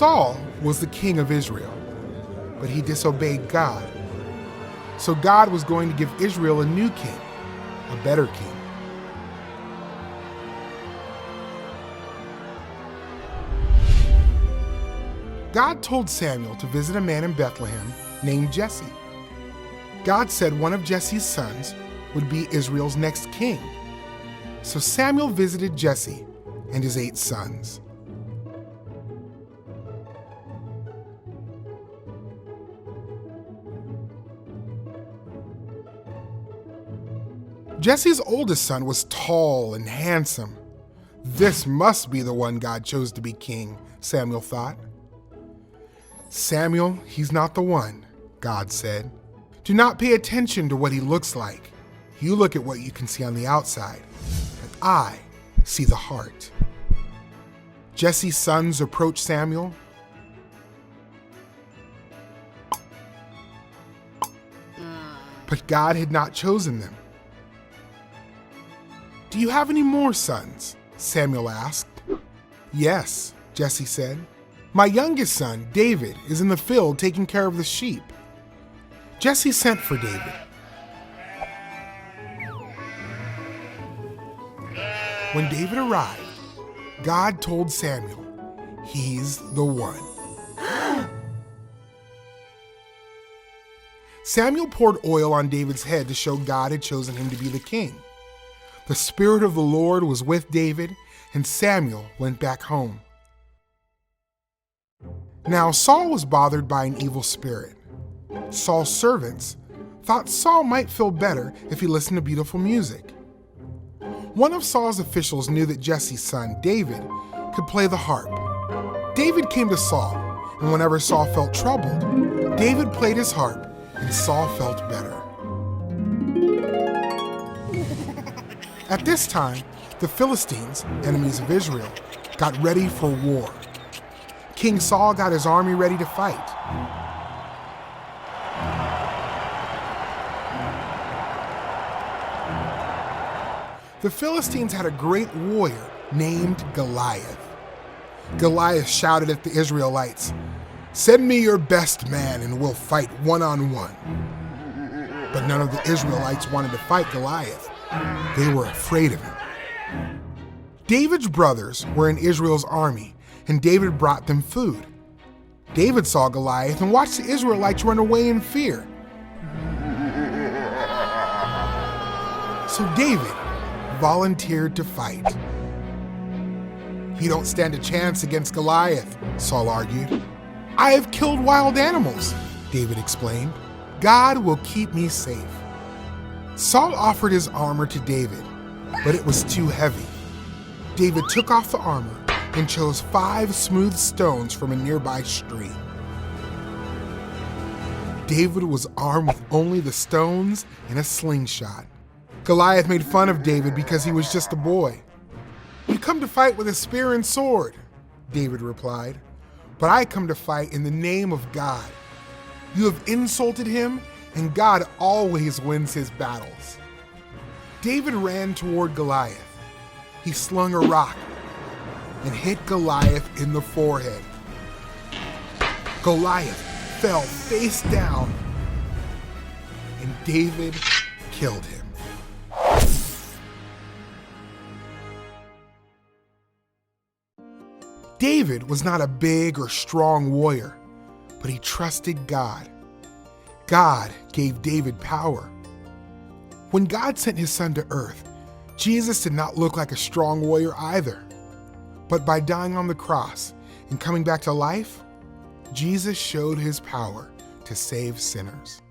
Saul was the king of Israel, but he disobeyed God. So God was going to give Israel a new king, a better king. God told Samuel to visit a man in Bethlehem named Jesse. God said one of Jesse's sons would be Israel's next king. So Samuel visited Jesse and his 8 sons. Jesse's oldest son was tall and handsome. This must be the one God chose to be king, Samuel thought. Samuel, he's not the one, God said. Do not pay attention to what he looks like. You look at what you can see on the outside, but I see the heart. Jesse's sons approached Samuel. But God had not chosen them. Do you have any more sons? Samuel asked. Yes, Jesse said. My youngest son, David, is in the field taking care of the sheep. Jesse sent for David. When David arrived, God told Samuel, he's the one. Samuel poured oil on David's head to show God had chosen him to be the king. The Spirit of the Lord was with David, and Samuel went back home. Now Saul was bothered by an evil spirit. Saul's servants thought Saul might feel better if he listened to beautiful music. One of Saul's officials knew that Jesse's son, David, could play the harp. David came to Saul, and whenever Saul felt troubled, David played his harp, and Saul felt better. At this time, the Philistines, enemies of Israel, got ready for war. King Saul got his army ready to fight. The Philistines had a great warrior named Goliath. Goliath shouted at the Israelites, "Send me your best man and we'll fight one-on-one." But none of the Israelites wanted to fight Goliath. They were afraid of him. David's brothers were in Israel's army, and David brought them food. David saw Goliath and watched the Israelites run away in fear. So David volunteered to fight. "You don't stand a chance against Goliath," Saul argued. "I have killed wild animals," David explained. "God will keep me safe." Saul offered his armor to David, but it was too heavy. David took off the armor and chose 5 smooth stones from a nearby stream. David was armed with only the stones and a slingshot. Goliath made fun of David because he was just a boy. "You come to fight with a spear and sword," David replied, "but I come to fight in the name of God. You have insulted him, and God always wins his battles." David ran toward Goliath. He slung a rock and hit Goliath in the forehead. Goliath fell face down, and David killed him. David was not a big or strong warrior, but he trusted God. God gave David power. When God sent his son to earth, Jesus did not look like a strong warrior either. But by dying on the cross and coming back to life, Jesus showed his power to save sinners.